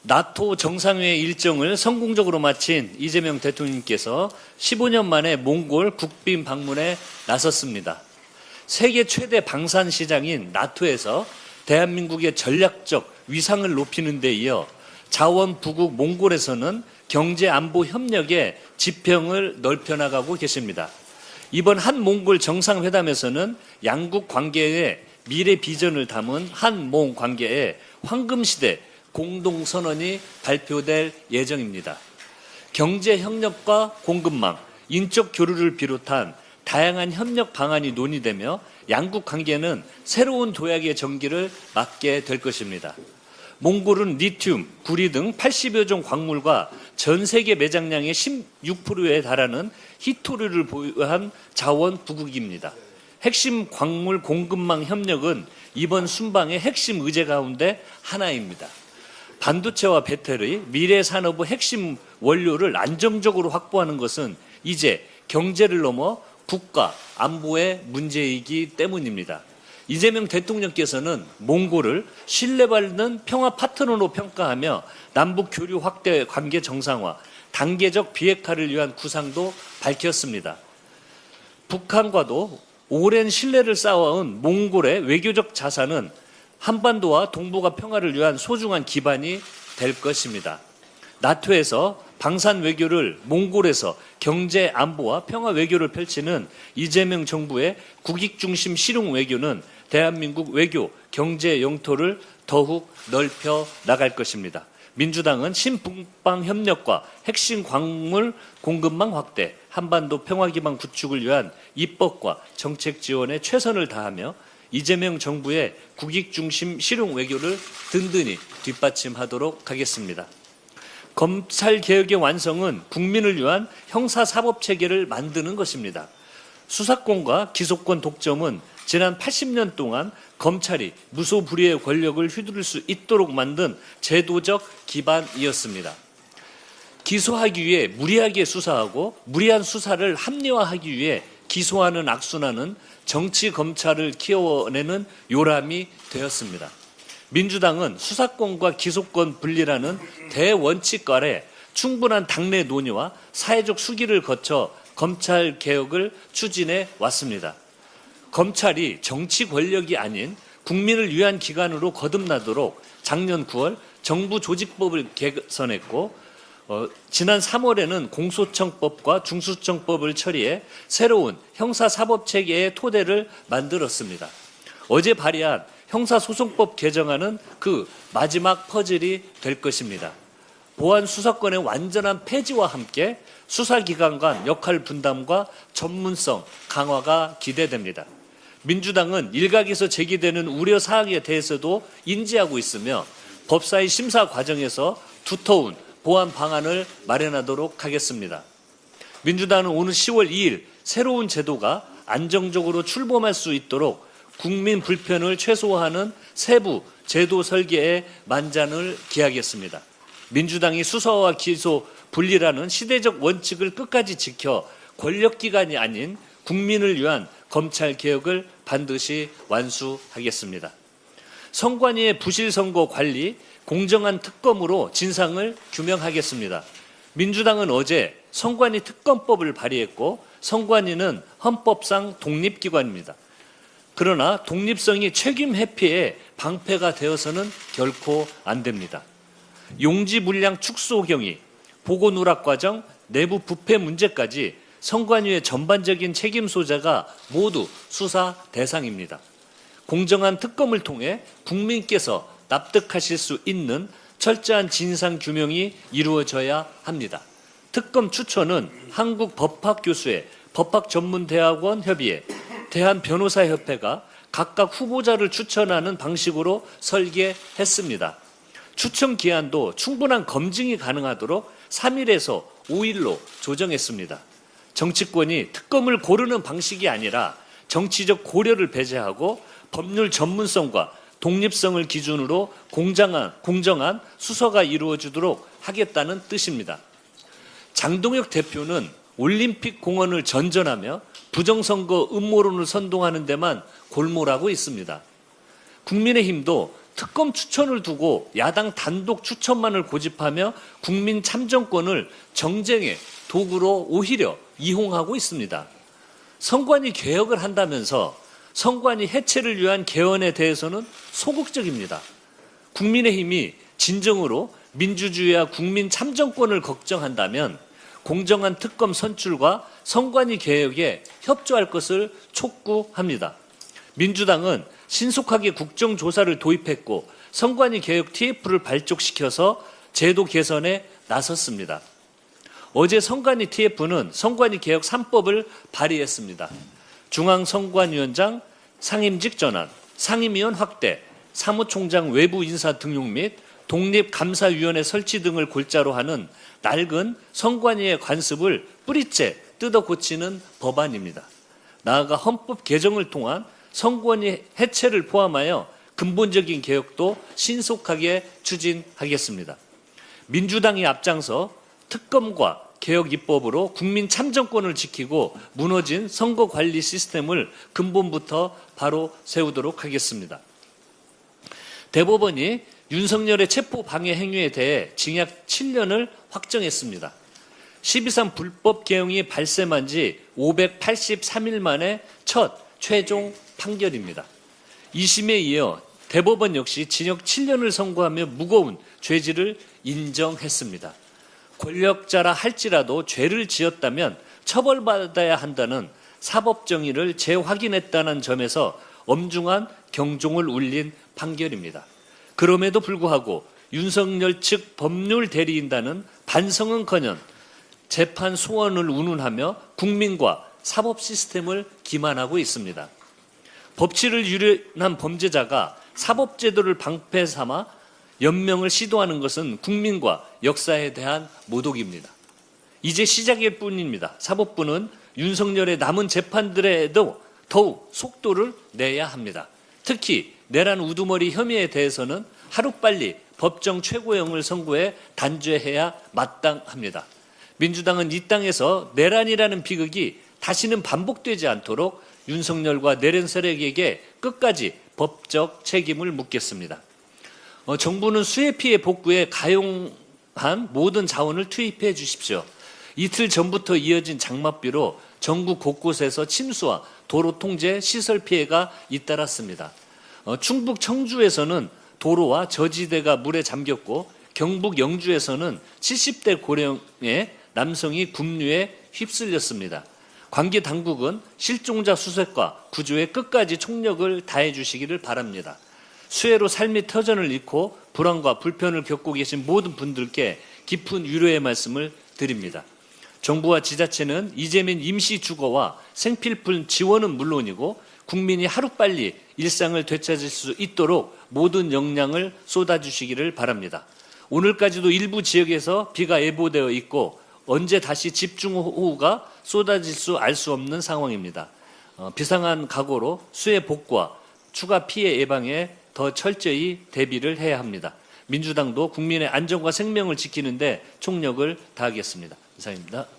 나토 정상회의 일정을 성공적으로 마친 이재명 대통령께서 15년 만에 몽골 국빈 방문에 나섰습니다. 세계 최대 방산 시장인 나토에서 대한민국의 전략적 위상을 높이는 데 이어 자원 부국 몽골에서는 경제 안보 협력의 지평을 넓혀나가고 계십니다. 이번 한몽골 정상회담에서는 양국 관계의 미래 비전을 담은 한몽 관계의 황금시대 공동선언이 발표될 예정입니다. 경제 협력과 공급망, 인적 교류를 비롯한 다양한 협력 방안이 논의되며 양국 관계는 새로운 도약의 전기를 맞게 될 것입니다. 몽골은 리튬, 구리 등 80여 종 광물과 전 세계 매장량의 16%에 달하는 희토류를 보유한 자원 부국입니다. 핵심 광물 공급망 협력은 이번 순방의 핵심 의제 가운데 하나입니다. 반도체와 배터리, 미래 산업의 핵심 원료를 안정적으로 확보하는 것은 이제 경제를 넘어 국가 안보의 문제이기 때문입니다. 이재명 대통령께서는 몽골을 신뢰받는 평화 파트너로 평가하며 남북 교류 확대 관계 정상화, 단계적 비핵화를 위한 구상도 밝혔습니다. 북한과도 오랜 신뢰를 쌓아온 몽골의 외교적 자산은 한반도와 동북아 평화를 위한 소중한 기반이 될 것입니다. 나토에서 방산 외교를 몽골에서 경제 안보와 평화 외교를 펼치는 이재명 정부의 국익 중심 실용 외교는 대한민국 외교, 경제 영토를 더욱 넓혀 나갈 것입니다. 민주당은 신북방 협력과 핵심 광물 공급망 확대, 한반도 평화 기반 구축을 위한 입법과 정책 지원에 최선을 다하며 이재명 정부의 국익 중심 실용 외교를 든든히 뒷받침하도록 하겠습니다. 검찰개혁의 완성은 국민을 위한 형사사법체계를 만드는 것입니다. 수사권과 기소권 독점은 지난 80년 동안 검찰이 무소불위의 권력을 휘두를 수 있도록 만든 제도적 기반이었습니다. 기소하기 위해 무리하게 수사하고 무리한 수사를 합리화하기 위해 기소하는 악순환은 정치 검찰을 키워내는 요람이 되었습니다. 민주당은 수사권과 기소권 분리라는 대원칙 아래 충분한 당내 논의와 사회적 수기를 거쳐 검찰 개혁을 추진해 왔습니다. 검찰이 정치 권력이 아닌 국민을 위한 기관으로 거듭나도록 작년 9월 정부 조직법을 개선했고 지난 3월에는 공소청법과 중수청법을 처리해 새로운 형사사법체계의 토대를 만들었습니다. 어제 발의한 형사소송법 개정안은 그 마지막 퍼즐이 될 것입니다. 보안수사권의 완전한 폐지와 함께 수사기관 간 역할 분담과 전문성 강화가 기대됩니다. 민주당은 일각에서 제기되는 우려사항에 대해서도 인지하고 있으며 법사위 심사 과정에서 두터운 보완 방안을 마련하도록 하겠습니다. 민주당은 오는 10월 2일 새로운 제도가 안정적으로 출범할 수 있도록 국민 불편을 최소화하는 세부 제도 설계에 만전을 기하겠습니다. 민주당이 수사와 기소 분리라는 시대적 원칙을 끝까지 지켜 권력기관이 아닌 국민을 위한 검찰개혁을 반드시 완수하겠습니다. 선관위의 부실선거 관리, 공정한 특검으로 진상을 규명하겠습니다. 민주당은 어제 선관위 특검법을 발의했고 선관위는 헌법상 독립기관입니다. 그러나 독립성이 책임 회피에 방패가 되어서는 결코 안 됩니다. 용지 물량 축소 경위, 보고 누락 과정, 내부 부패 문제까지 선관위의 전반적인 책임 소재가 모두 수사 대상입니다. 공정한 특검을 통해 국민께서 납득하실 수 있는 철저한 진상 규명이 이루어져야 합니다. 특검 추천은 한국법학교수회, 법학전문대학원 협의회, 대한변호사협회가 각각 후보자를 추천하는 방식으로 설계했습니다. 추천 기한도 충분한 검증이 가능하도록 3일에서 5일로 조정했습니다. 정치권이 특검을 고르는 방식이 아니라 정치적 고려를 배제하고 법률 전문성과 독립성을 기준으로 공정한 수사가 이루어지도록 하겠다는 뜻입니다. 장동혁 대표는 올림픽 공헌을 전전하며 부정선거 음모론을 선동하는 데만 골몰하고 있습니다. 국민의힘도 특검 추천을 두고 야당 단독 추천만을 고집하며 국민 참정권을 정쟁의 도구로 오히려 이용하고 있습니다. 선관위 개혁을 한다면서 선관위 해체를 위한 개헌에 대해서는 소극적입니다. 국민의힘이 진정으로 민주주의와 국민 참정권을 걱정한다면 공정한 특검 선출과 선관위 개혁에 협조할 것을 촉구합니다. 민주당은 신속하게 국정조사를 도입했고 선관위 개혁 TF를 발족시켜서 제도 개선에 나섰습니다. 어제 선관위 TF는 선관위 개혁 3법을 발의했습니다. 중앙선관위원장 상임직 전환, 상임위원 확대, 사무총장 외부 인사 등용 및 독립감사위원회 설치 등을 골자로 하는 낡은 선관위의 관습을 뿌리째 뜯어 고치는 법안입니다. 나아가 헌법 개정을 통한 선관위 해체를 포함하여 근본적인 개혁도 신속하게 추진하겠습니다. 민주당이 앞장서 특검과 개혁 입법으로 국민 참정권을 지키고 무너진 선거관리 시스템을 근본부터 바로 세우도록 하겠습니다. 대법원이 윤석열의 체포 방해 행위에 대해 징역 7년을 확정했습니다. 12.3 불법 개혁이 발생한 지 583일 만에 첫 최종 판결입니다. 2심에 이어 대법원 역시 징역 7년을 선고하며 무거운 죄질을 인정했습니다. 권력자라 할지라도 죄를 지었다면 처벌받아야 한다는 사법정의를 재확인했다는 점에서 엄중한 경종을 울린 판결입니다. 그럼에도 불구하고 윤석열 측 법률 대리인단은 반성은커녕 재판 소원을 운운하며 국민과 사법 시스템을 기만하고 있습니다. 법치를 유린한 범죄자가 사법제도를 방패 삼아 연명을 시도하는 것은 국민과 역사에 대한 모독입니다. 이제 시작일 뿐입니다. 사법부는 윤석열의 남은 재판들에도 더욱 속도를 내야 합니다. 특히 내란 우두머리 혐의에 대해서는 하루빨리 법정 최고형을 선고해 단죄해야 마땅합니다. 민주당은 이 땅에서 내란이라는 비극이 다시는 반복되지 않도록 윤석열과 내란 세력에게 끝까지 법적 책임을 묻겠습니다. 정부는 수해 피해 복구에 가용한 모든 자원을 투입해 주십시오. 이틀 전부터 이어진 장맛비로 전국 곳곳에서 침수와 도로 통제, 시설 피해가 잇따랐습니다. 충북 청주에서는 도로와 저지대가 물에 잠겼고 경북 영주에서는 70대 고령의 남성이 급류에 휩쓸렸습니다. 관계 당국은 실종자 수색과 구조에 끝까지 총력을 다해 주시기를 바랍니다. 수해로 삶의 터전을 잃고 불안과 불편을 겪고 계신 모든 분들께 깊은 위로의 말씀을 드립니다. 정부와 지자체는 이재명 임시 주거와 생필품 지원은 물론이고 국민이 하루빨리 일상을 되찾을 수 있도록 모든 역량을 쏟아주시기를 바랍니다. 오늘까지도 일부 지역에서 비가 예보되어 있고 언제 다시 집중호우가 쏟아질 수 알 수 없는 상황입니다. 비상한 각오로 수해 복구와 추가 피해 예방에 더 철저히 대비를 해야 합니다. 민주당도 국민의 안전과 생명을 지키는 데 총력을 다하겠습니다. 이상입니다.